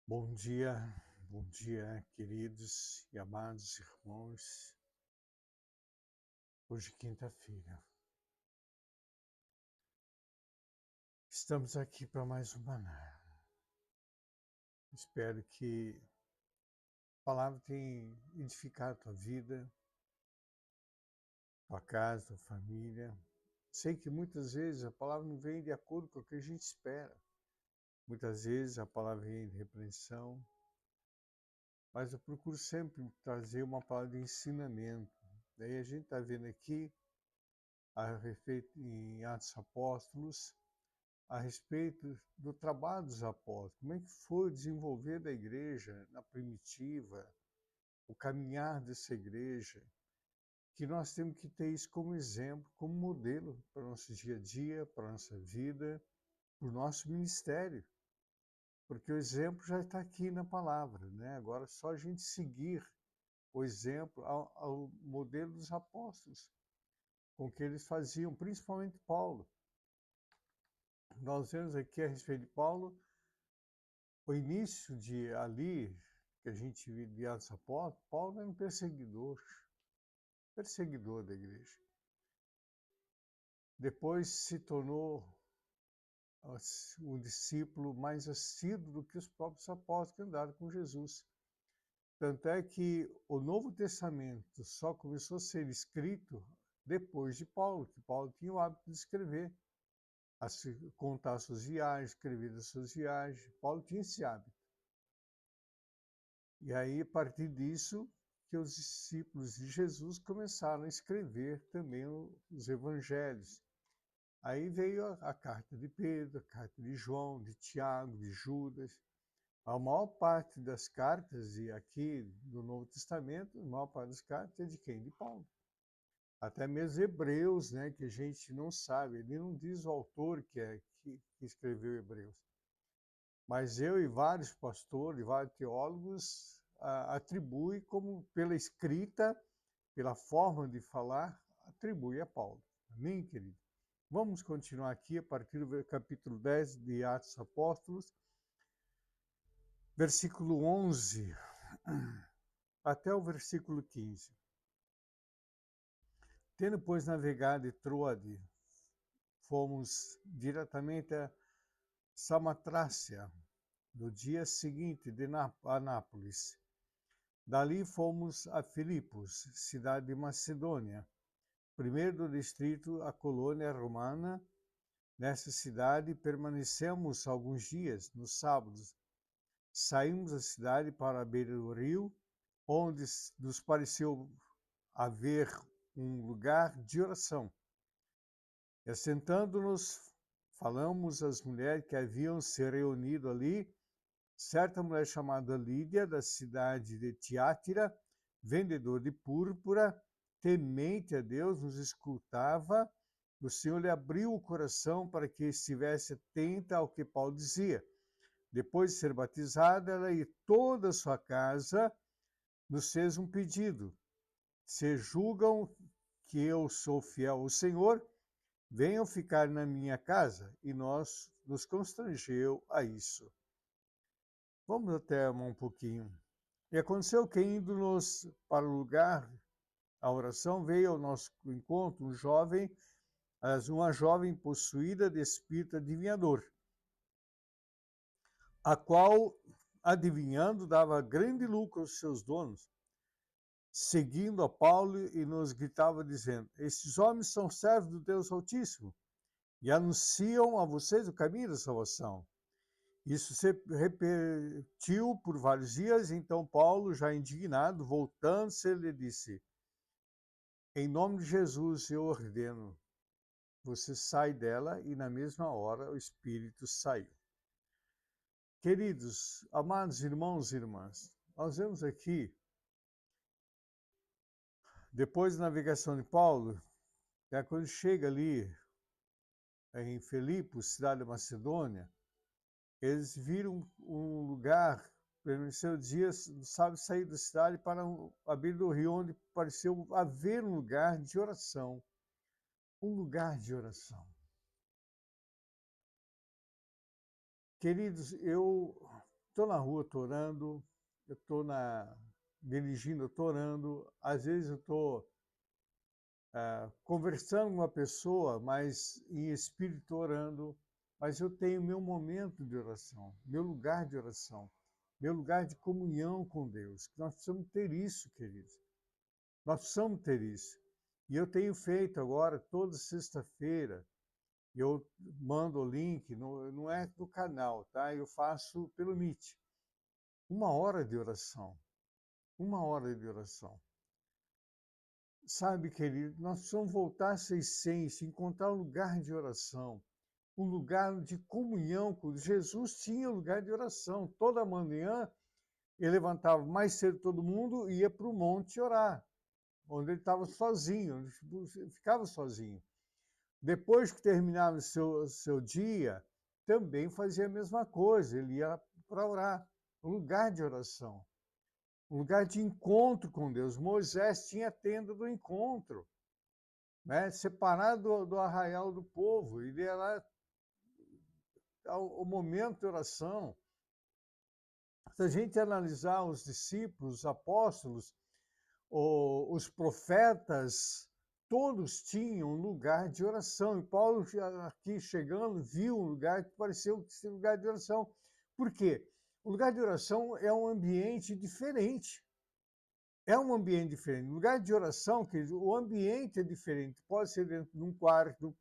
Bom dia, queridos e amados irmãos. Hoje, quinta-feira, estamos aqui para mais um maná. Espero que a palavra tenha edificado a tua vida, tua casa, tua família. Sei que muitas vezes a palavra não vem de acordo com o que a gente espera. Muitas vezes a palavra vem de repreensão, mas eu procuro sempre trazer uma palavra de ensinamento. Daí a gente está vendo aqui a respeito em Atos Apóstolos, a respeito do trabalho dos apóstolos, como é que foi o desenvolver da igreja na primitiva, o caminhar dessa igreja, que nós temos que ter isso como exemplo, como modelo para o nosso dia a dia, para a nossa vida, para o nosso ministério, porque o exemplo já está aqui na palavra, né? Agora é só a gente seguir o exemplo ao modelo dos apóstolos, com o que eles faziam, principalmente Paulo. Nós vemos aqui a respeito de Paulo, o início de ali, que a gente viu de Atos Apóstolos, Paulo era um perseguidor da igreja. Depois se tornou um discípulo mais assíduo do que os próprios apóstolos que andaram com Jesus. Tanto é que o Novo Testamento só começou a ser escrito depois de Paulo, que Paulo tinha o hábito de escrever, contar suas viagens, escrever das suas viagens. Paulo tinha esse hábito. E aí, a partir disso, que os discípulos de Jesus começaram a escrever também os evangelhos. Aí veio a carta de Pedro, a carta de João, de Tiago, de Judas. A maior parte das cartas, e aqui do Novo Testamento, a maior parte das cartas é de quem? De Paulo. Até mesmo Hebreus, né, que a gente não sabe, ele não diz o autor que escreveu Hebreus. Mas eu e vários pastores, vários teólogos atribui como pela escrita, pela forma de falar, atribui a Paulo. Amém, querido? Vamos continuar aqui a partir do capítulo 10 de Atos Apóstolos, versículo 11 até o versículo 15. Tendo, pois, navegado de Troade, fomos diretamente a Samatrácia, no dia seguinte de Anápolis. Dali fomos a Filipos, cidade de Macedônia, primeiro do distrito, a colônia romana. Nessa cidade permanecemos alguns dias, nos sábados. Saímos da cidade para a beira do rio, onde nos pareceu haver um lugar de oração. E assentando-nos, falamos às mulheres que haviam se reunido ali. Certa mulher chamada Lídia, da cidade de Tiátira, vendedor de púrpura, temente a Deus, nos escutava. O Senhor lhe abriu o coração para que estivesse atenta ao que Paulo dizia. Depois de ser batizada, ela e toda a sua casa nos fez um pedido. Se julgam que eu sou fiel ao Senhor, venham ficar na minha casa, e nós nos constrangeu a isso. Vamos até um pouquinho. E aconteceu que, indo-nos para o lugar, a oração, veio ao nosso encontro uma jovem possuída de espírito adivinhador, a qual, adivinhando, dava grande lucro aos seus donos, seguindo a Paulo, e nos gritava, dizendo: estes homens são servos do Deus Altíssimo, e anunciam a vocês o caminho da salvação. Isso se repetiu por vários dias. Então Paulo, já indignado, voltando-se, lhe disse: em nome de Jesus eu ordeno, você sai dela. E na mesma hora o espírito saiu. Queridos, amados irmãos e irmãs, nós vemos aqui, depois da navegação de Paulo, quando chega ali em Filipos, cidade da Macedônia, eles viram um lugar, permaneceu dias, sabe, sair da cidade para a beira do rio, onde pareceu haver um lugar de oração. Um lugar de oração. Queridos, eu estou na rua, estou orando, eu estou dirigindo, eu estou orando, às vezes eu estou conversando com uma pessoa, mas em espírito orando, mas eu tenho meu momento de oração, meu lugar de oração, meu lugar de comunhão com Deus. Nós precisamos ter isso, queridos. Nós precisamos ter isso. E eu tenho feito agora, toda sexta-feira, eu mando o link, não é do canal, tá? Eu faço pelo Meet. 1 hora de oração. 1 hora de oração. Sabe, querido, nós precisamos voltar a essa essência, encontrar um lugar de oração, um lugar de comunhão com Jesus. Tinha um lugar de oração. Toda manhã ele levantava mais cedo todo mundo e ia para o monte orar, onde ele estava sozinho, ele ficava sozinho. Depois que terminava o seu dia, também fazia a mesma coisa, ele ia para orar, um lugar de oração. Um lugar de encontro com Deus. Moisés tinha a tenda do encontro, né? Separado do arraial do povo. Ele ia lá ao momento de oração. Se a gente analisar os discípulos, os apóstolos, os profetas, todos tinham um lugar de oração. E Paulo, aqui chegando, viu um lugar que pareceu ser um lugar de oração. Por quê? O lugar de oração é um ambiente diferente. É um ambiente diferente. No lugar de oração, querido, o ambiente é diferente. Pode ser dentro de um quarto,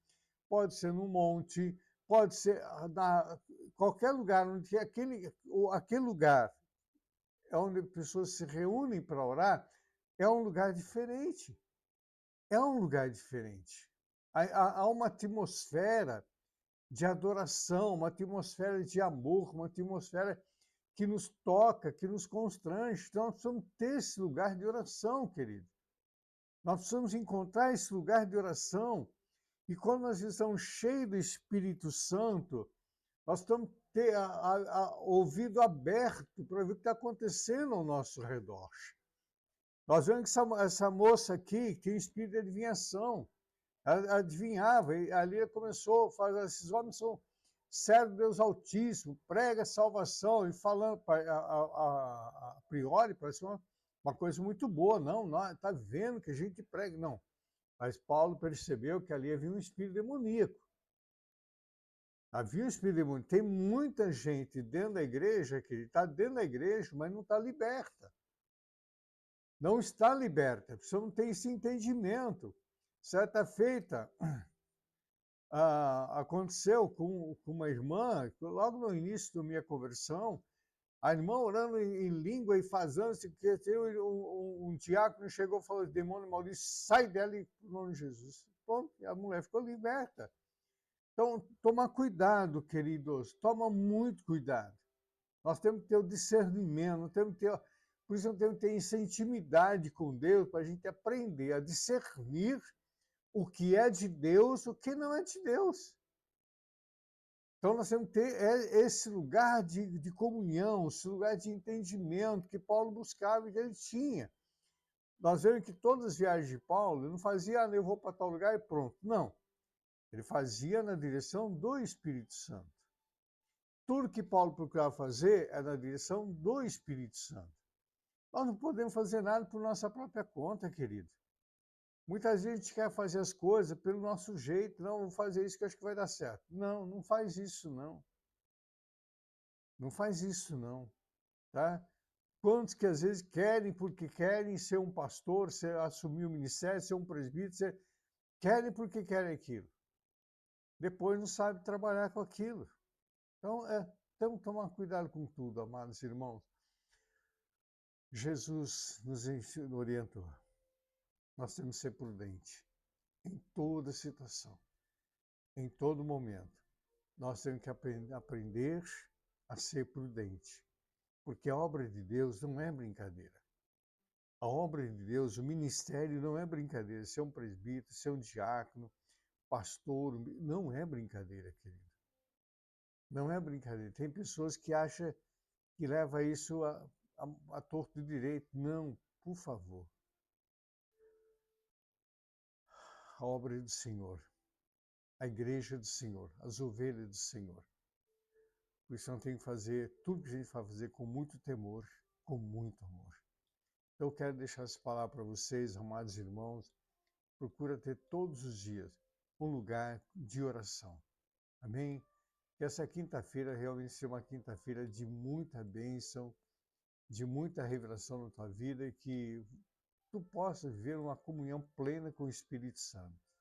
pode ser num monte, pode ser qualquer lugar onde aquele lugar é onde pessoas se reúnem para orar, é um lugar diferente. É um lugar diferente. Há uma atmosfera de adoração, uma atmosfera de amor, uma atmosfera que nos toca, que nos constrange. Então, nós precisamos ter esse lugar de oração, querido. Nós precisamos encontrar esse lugar de oração. E quando nós estamos cheios do Espírito Santo, nós estamos ter ouvido aberto para ver o que está acontecendo ao nosso redor. Nós vemos que essa moça aqui tem um espírito de adivinhação. Ela adivinhava, e ali ela começou a fazer, esses homens são servos de Deus Altíssimo, prega salvação, e falando, a priori, parece uma coisa muito boa. Não, está vendo que a gente prega. Não. Mas Paulo percebeu que ali havia um espírito demoníaco. Havia um espírito demoníaco. Tem muita gente dentro da igreja que está dentro da igreja, mas não está liberta. Não está liberta. A pessoa não tem esse entendimento. Certa feita, aconteceu com uma irmã, logo no início da minha conversão, a irmã orando em língua e fazendo, que um diácono chegou e falou: demônio maldito, sai dela em nome de Jesus. Pronto, a mulher ficou liberta. Então, toma cuidado, queridos, toma muito cuidado. Nós temos que ter o discernimento, por isso nós temos que ter essa intimidade com Deus, para a gente aprender a discernir o que é de Deus, o que não é de Deus. Então, nós temos que ter esse lugar de comunhão, esse lugar de entendimento que Paulo buscava e que ele tinha. Nós vemos que todas as viagens de Paulo, ele não fazia, eu vou para tal lugar e pronto. Não. Ele fazia na direção do Espírito Santo. Tudo que Paulo procurava fazer é na direção do Espírito Santo. Nós não podemos fazer nada por nossa própria conta, querido. Muitas vezes a gente quer fazer as coisas pelo nosso jeito. Não, vou fazer isso que eu acho que vai dar certo. Não, não faz isso, não. Não faz isso, não. Tá? Quantos que às vezes querem, porque querem ser um pastor, assumir o ministério, ser um presbítero, querem porque querem aquilo. Depois não sabe trabalhar com aquilo. Então, temos que tomar cuidado com tudo, amados irmãos. Jesus nos orientou. Nós temos que ser prudentes em toda situação, em todo momento. Nós temos que aprender a ser prudente, porque a obra de Deus não é brincadeira. A obra de Deus, o ministério não é brincadeira. Ser um presbítero, ser um diácono, pastor, não é brincadeira, querido. Não é brincadeira. Tem pessoas que acham que leva isso a torto de direito. Não, por favor. A obra do Senhor, a igreja do Senhor, as ovelhas do Senhor. Por isso não tem que fazer tudo que a gente vai fazer com muito temor, com muito amor. Eu quero deixar essa palavra para vocês, amados irmãos. Procura ter todos os dias um lugar de oração. Amém? Que essa quinta-feira realmente seja uma quinta-feira de muita bênção, de muita revelação na tua vida e que tu possas viver uma comunhão plena com o Espírito Santo.